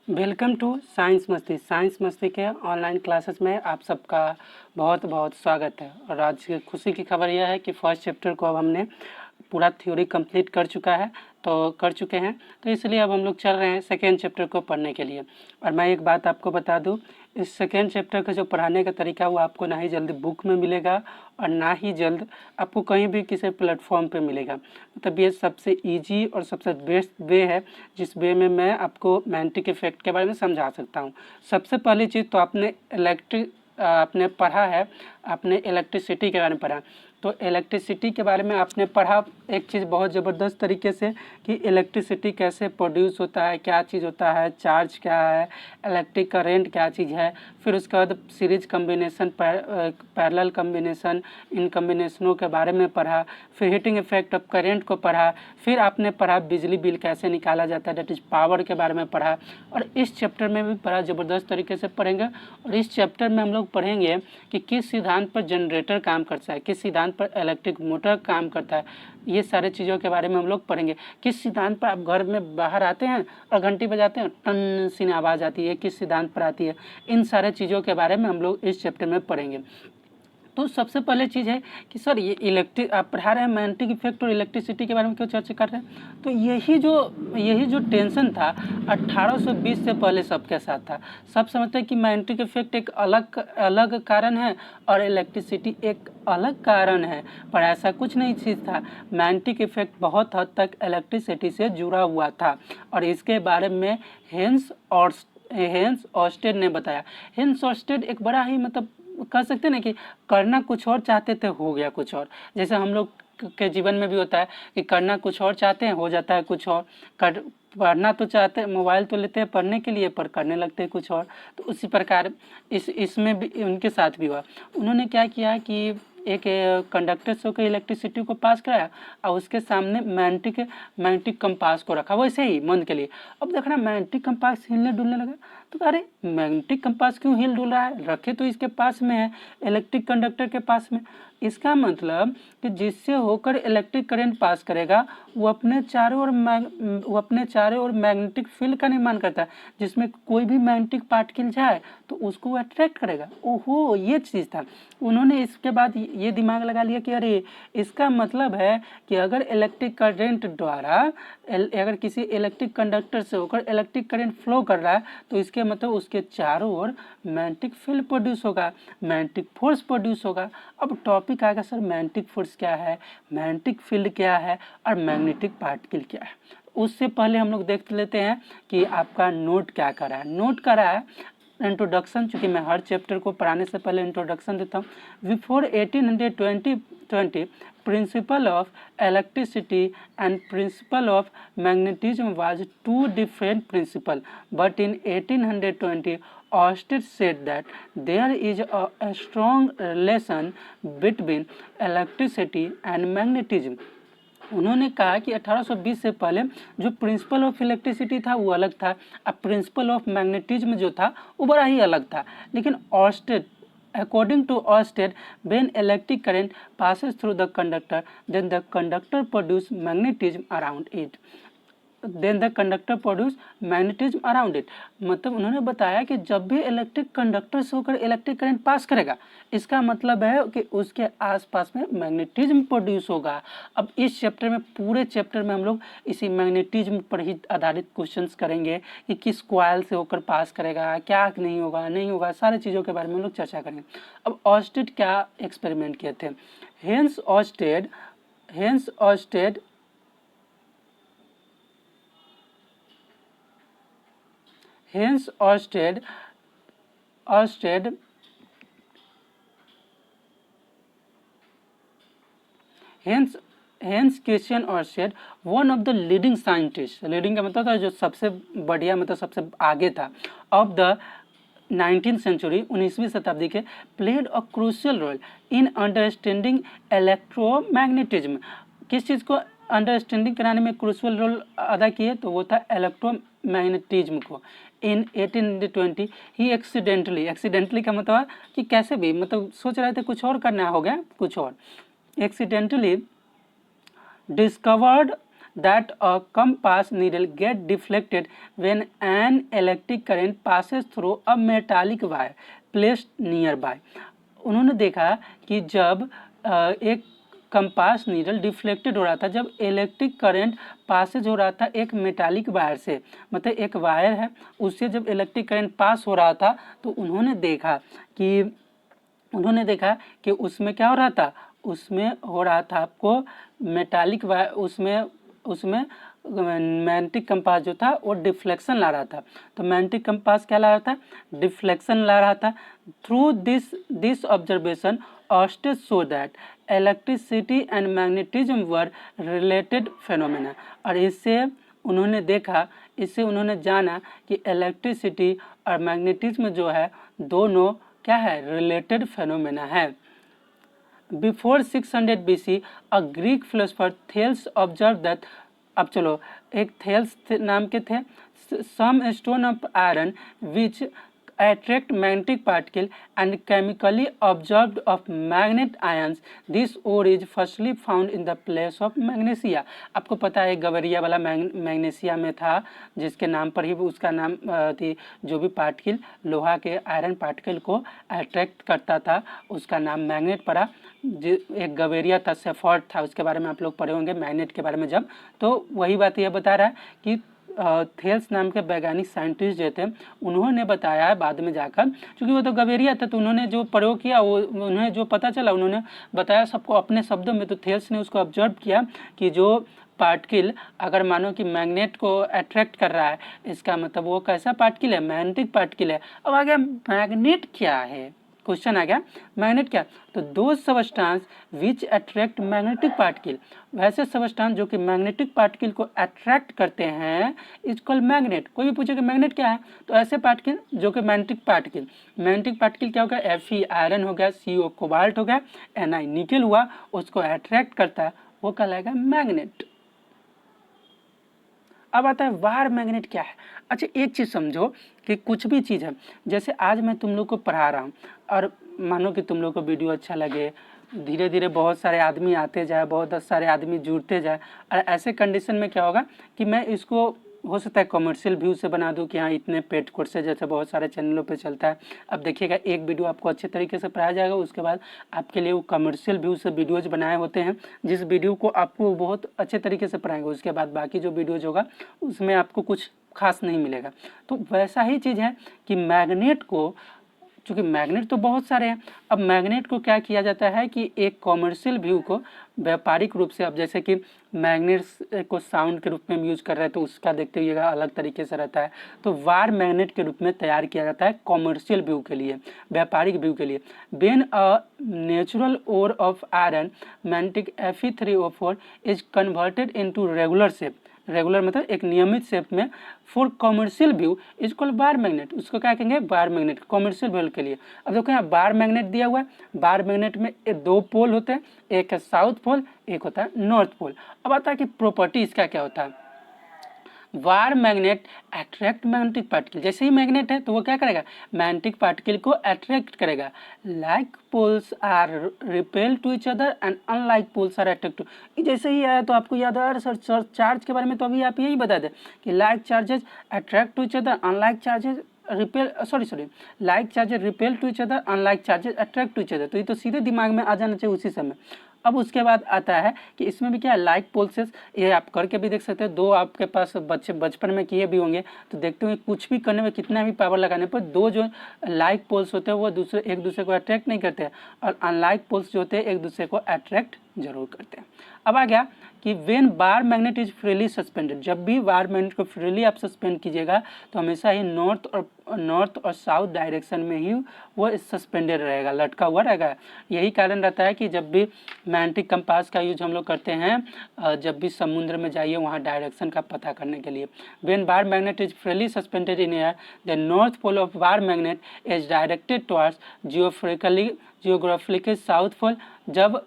Welcome to science मस्ती के online classes में आप सबका बहुत बहुत स्वागत है। और आज की खुशी की खबर यह है कि फर्स्ट चैप्टर को अब हमने पूरा थ्योरी कंप्लीट कर चुके हैं, तो इसलिए अब हम लोग चल रहे हैं सेकेंड चैप्टर को पढ़ने के लिए। और मैं एक बात आपको बता दूं, इस सेकेंड चैप्टर का जो पढ़ाने का तरीका वो आपको ना ही जल्द बुक में मिलेगा और ना ही जल्द आपको कहीं भी किसी प्लेटफॉर्म पे मिलेगा। मतलब ये सबसे इजी और सबसे बेस्ट वे है जिस वे में मैं आपको मैग्नेटिक इफेक्ट के बारे में समझा सकता हूँ। सबसे पहली चीज़ तो आपने पढ़ा है, आपने इलेक्ट्रिसिटी के बारे में पढ़ा। तो इलेक्ट्रिसिटी के बारे में आपने पढ़ा एक चीज़ बहुत ज़बरदस्त तरीके से कि इलेक्ट्रिसिटी कैसे प्रोड्यूस होता है, क्या चीज़ होता है, चार्ज क्या है, इलेक्ट्रिक करेंट क्या चीज़ है। फिर उसके बाद सीरीज कम्बिनेशन, पैरेलल कम्बिनेशन, इन कम्बिनेशनों के बारे में पढ़ा। फिर हीटिंग इफेक्ट ऑफ करेंट को पढ़ा। फिर आपने पढ़ा बिजली बिल कैसे निकाला जाता है, डेट इज़ पावर के बारे में पढ़ा। और इस चैप्टर में भी बड़ा ज़बरदस्त तरीके से पढ़ेंगे। और इस चैप्टर में हम लोग पढ़ेंगे कि किस सिद्धांत पर जनरेटर काम करता है, किस सिद्धांत पर इलेक्ट्रिक मोटर काम करता है। ये सारे चीज़ों के बारे में हम लोग पढ़ेंगे। किस सिद्धांत पर आप घर में बाहर आते हैं और घंटी बजाते हैं, टन सी आवाज़ आती है, किस सिद्धांत पर आती है। इन सारे चीज़ों के बारे में हम लोग इस चैप्टर में पढ़ेंगे। तो सबसे पहले चीज़ है कि सर ये आप पढ़ा रहे हैं मैग्नेटिक इफेक्ट और इलेक्ट्रिसिटी के बारे में क्यों चर्चा कर रहे हैं। तो यही जो टेंशन था 1820 से पहले सबके साथ था। सब समझते हैं कि मैग्नेटिक इफेक्ट एक अलग कारण है और इलेक्ट्रिसिटी एक अलग कारण है, पर ऐसा कुछ नहीं चीज़ था। मैग्नेटिक इफेक्ट बहुत हद तक इलेक्ट्रिसिटी से जुड़ा हुआ था और इसके बारे में हेंस ऑर्स्टेड ने बताया। हेंस ऑर्स्टेड एक बड़ा ही कह सकते हैं ना कि करना कुछ और चाहते थे, हो गया कुछ और। जैसे हम लोग के जीवन में भी होता है कि करना कुछ और चाहते हैं, हो जाता है कुछ और। पढ़ना तो चाहते हैं, मोबाइल तो लेते हैं पढ़ने के लिए, पर करने लगते हैं कुछ और। तो उसी प्रकार इसमें भी उनके साथ भी हुआ। उन्होंने क्या किया कि एक कंडक्टर से होकर इलेक्ट्रिसिटी को पास कराया और उसके सामने मैग्नेटिक कंपास को रखा वैसे ही मन के लिए। अब देख रहा मैग्नेटिक कंपास हिलने डुलने लगा, तो अरे मैग्नेटिक कंपास क्यों हिल डुल रहा है, रखे तो इसके पास में है, इलेक्ट्रिक कंडक्टर के पास में। इसका मतलब कि जिससे होकर इलेक्ट्रिक करंट पास करेगा वो अपने चारों ओर मैग्नेटिक फील्ड का निर्माण करता है, जिसमें कोई भी मैग्नेटिक पार्टिकल जाए तो उसको वो अट्रैक्ट करेगा। ओहो, ये चीज़ था। उन्होंने इसके बाद ये दिमाग लगा लिया कि अरे इसका मतलब है कि अगर इलेक्ट्रिक करंट द्वारा अगर किसी इलेक्ट्रिक कंडक्टर से होकर इलेक्ट्रिक करंट फ्लो कर रहा है तो इसके मतलब उसके चारों ओर मैग्नेटिक फील्ड प्रोड्यूस होगा, मैग्नेटिक फोर्स प्रोड्यूस होगा। अब टॉपिक आएगा सर मैग्नेटिक फोर्स क्या है, मैग्नेटिक फील्ड क्या है और मैग्नेटिक पार्टिकल क्या है। उससे पहले हम लोग देख लेते हैं कि आपका नोट क्या कर रहा है। नोट कर रहा है इंट्रोडक्शन, चूँकि मैं हर चैप्टर को पढ़ाने से पहले इंट्रोडक्शन देता हूँ। Before 1820 principle of electricity and principle of magnetism was two different principle, but in 1820 Oersted said that there is a strong relation between electricity and magnetism. उन्होंने कहा कि 1820 से पहले जो प्रिंसिपल ऑफ इलेक्ट्रिसिटी था वो अलग था, अब प्रिंसिपल ऑफ मैग्नेटिज्म जो था वो बड़ा ही अलग था। लेकिन Orsted, according to Oersted, when electric current passes through the conductor, then the conductor produces magnetism around it. Then the conductor produce magnetism around it. मतलब उन्होंने बताया कि जब भी इलेक्ट्रिक कंडक्टर से होकर इलेक्ट्रिक करंट पास करेगा, इसका मतलब है कि उसके आसपास में मैग्नेटिज्म प्रोड्यूस होगा। अब इस चैप्टर में, पूरे चैप्टर में हम लोग इसी मैग्नेटिज्म पर ही आधारित क्वेश्चंस करेंगे कि किस कॉइल से होकर पास करेगा, क्या नहीं होगा, सारी चीज़ों के बारे में हम लोग चर्चा करेंगे। अब ऑर्स्टेड क्या एक्सपेरिमेंट किए थे। Hans Christian Oersted one of the leading scientist, leading का मतलब था जो सबसे बढ़िया, मतलब सबसे आगे था, ऑफ द 19th सेंचुरी, 19वीं शताब्दी के, played a crucial role in understanding electromagnetism. किस चीज़ को अंडरस्टैंडिंग कराने में क्रूशियल रोल अदा किए, तो वो था इलेक्ट्रोमैग्नेटिज्म को। इन 1820 ही एक्सीडेंटली का मतलब कि कैसे भी, मतलब सोच रहे थे कुछ और करना, हो गया कुछ और। Accidentally discovered that a compass needle get deflected when an electric current passes through a metallic wire placed nearby। उन्होंने देखा कि जब एक कंपास नीडल डिफ्लेक्टेड हो रहा था, जब इलेक्ट्रिक करंट पासेज हो रहा था एक मेटालिक वायर से, मतलब एक वायर है उससे जब इलेक्ट्रिक करंट पास हो रहा था, तो उन्होंने देखा कि उसमें क्या हो रहा था, उसमें हो रहा था आपको मेटालिक वायर, उसमें मैग्नेटिक कंपास जो था वो डिफ्लेक्शन ला रहा था। तो मैग्नेटिक कंपास क्या ला रहा था, डिफ्लेक्शन ला रहा था। Through this observation Oersted show that electricity and magnetism were related phenomena. और इससे उन्होंने जाना कि इलेक्ट्रिसिटी और मैग्नेटिज्म जो है दोनों क्या है, रिलेटेड फेनोमेना है। Before 600 BC a Greek philosopher Thales observe that, अब चलो एक थेल्स नाम के थे, some stone of iron which attract magnetic particle and chemically absorbed of magnet ions. This ore is firstly found in the place of magnesia। आपको पता है गवरिया वाला मैग्नेशिया में था, जिसके नाम पर ही उसका नाम थी, जो भी पार्टिकल लोहा के आयरन पार्टिकल को अट्रैक्ट करता था उसका नाम मैग्नेट पड़ा। एक गवेरिया था, सेफॉर्ड था, उसके बारे में आप लोग पढ़े होंगे मैग्नेट के बारे में जब, तो वही बात यह बता रहा है कि थेल्स नाम के वैज्ञानिक साइंटिस्ट जो थे उन्होंने बताया है बाद में जाकर, क्योंकि वो तो गवेरिया था, तो उन्होंने जो प्रयोग किया वो उन्हें जो पता चला उन्होंने बताया सबको अपने शब्दों में। तो थेल्स ने उसको ऑब्जर्व किया कि जो पार्टिकल अगर मानो कि मैग्नेट को अट्रैक्ट कर रहा है, इसका मतलब वो कैसा पार्टिकल है, मैग्नेटिक पार्टिकल है। अब आ गया मैग्नेट क्या है, क्वेश्चन आ गया मैग्नेट क्या, तो दो substance which attract magnetic particle, वैसे सबस्टांस जो कि मैग्नेटिक पार्टिकल को अट्रैक्ट करते हैं इज कॉल्ड मैग्नेट। कोई भी पूछे कि मैग्नेट क्या है, तो ऐसे पार्टिकल जो कि मैग्नेटिक पार्टिकल क्या हो गया, Fe आयरन हो गया, Co कोबाल्ट हो गया, Ni निकल हुआ, उसको अट्रैक्ट करता है, वो कहलाएगा मैग्नेट। अब आता है वायर मैग्नेट क्या है। अच्छा एक चीज़ समझो कि कुछ भी चीज़ है, जैसे आज मैं तुम लोग को पढ़ा रहा हूँ और मानो कि तुम लोग को वीडियो अच्छा लगे, धीरे धीरे बहुत सारे आदमी आते जाए, बहुत सारे आदमी जुड़ते जाए, और ऐसे कंडीशन में क्या होगा कि मैं इसको हो सकता है कमर्शियल व्यू से बना दूं कि हाँ इतने पेड कोर्स जैसे बहुत सारे चैनलों पे चलता है। अब देखिएगा एक वीडियो आपको अच्छे तरीके से पढ़ाया जाएगा, उसके बाद आपके लिए वो कमर्शियल व्यू से वीडियोज बनाए होते हैं, जिस वीडियो को आपको बहुत अच्छे तरीके से पढ़ाएंगे, उसके बाद बाकी जो वीडियोज होगा उसमें आपको कुछ खास नहीं मिलेगा। तो वैसा ही चीज़ है कि मैग्नेट को, चूँकि मैग्नेट तो बहुत सारे हैं, अब मैग्नेट को क्या किया जाता है कि एक कॉमर्शियल व्यू को व्यापारिक रूप से, अब जैसे कि मैग्नेट्स को साउंड के रूप में यूज कर रहे हैं तो उसका देखते हुएगा अलग तरीके से रहता है, तो वायर मैग्नेट के रूप में तैयार किया जाता है कॉमर्शियल व्यू के लिए, व्यापारिक व्यू के लिए। When a natural ore of iron magnetic Fe3O4 is converted into regular shape, regular मतलब एक नियमित शेप में, for commercial view is called bar magnet, उसको क्या कहेंगे, बार मैग्नेट, कॉमर्शियल व्यू के लिए। अब देखो यहाँ बार मैग्नेट दिया हुआ है, बार मैग्नेट में दो पोल होते हैं, एक है साउथ पोल, एक होता है नॉर्थ पोल। अब आता है कि प्रॉपर्टी इसका क्या होता है, wire magnet attract magnetic particle, जैसे ही मैग्नेट है तो वो क्या करेगा, मैग्नेटिक पार्टिकल को अट्रैक्ट करेगा। Like poles are repel to each other and unlike poles are attract to, जैसे ही आया तो आपको याद आ सर चार्ज के बारे में तो अभी आप यही बता दें कि like charges attract to each other, unlike charges repel, like charges repel to each other, unlike charges attract to each other, तो ये तो सीधे दिमाग में आ जाना चाहिए उसी समय। अब उसके बाद आता है कि इसमें भी क्या लाइक पोल्सेस, ये आप करके भी देख सकते हैं, दो आपके पास बचपन में किए भी होंगे तो देखते होंगे कुछ भी करने में कितना भी पावर लगाने पर दो जो लाइक पोल्स होते हैं वो एक दूसरे को अट्रैक्ट नहीं करते हैं, और अनलाइक पोल्स जो होते हैं एक दूसरे को अट्रैक्ट जरूर करते हैं। अब आ गया कि when bar magnet is freely suspended, जब भी बार मैग्नेट को फ्रीली आप सस्पेंड कीजिएगा तो हमेशा ही नॉर्थ और साउथ डायरेक्शन में ही वो सस्पेंडेड रहेगा, लटका हुआ रहेगा। यही कारण रहता है कि जब भी मैग्नेटिक कंपास का यूज हम लोग करते हैं, जब भी समुद्र में जाइए वहाँ डायरेक्शन का पता करने के लिए। When bar magnet is freely suspended in air the north pole of bar magnet is directed towards geographically south pole. जब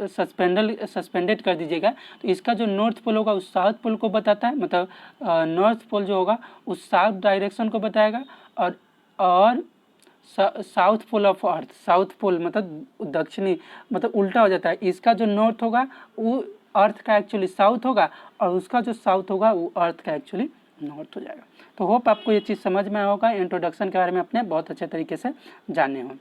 सस्पेंडेड कर दीजिएगा तो इसका जो नॉर्थ पोल होगा उस साउथ पोल को बताता है, मतलब नॉर्थ पोल जो होगा उस साउथ डायरेक्शन को बताएगा, और south pole of earth, south pole मतलब दक्षिणी, मतलब उल्टा हो जाता है। इसका जो नॉर्थ होगा वो अर्थ का एक्चुअली साउथ होगा, और उसका जो साउथ होगा वो अर्थ का एक्चुअली नॉर्थ हो जाएगा। तो होप आपको ये चीज़ समझ में आया होगा, इंट्रोडक्शन के बारे में अपने बहुत अच्छे तरीके से जाने हो।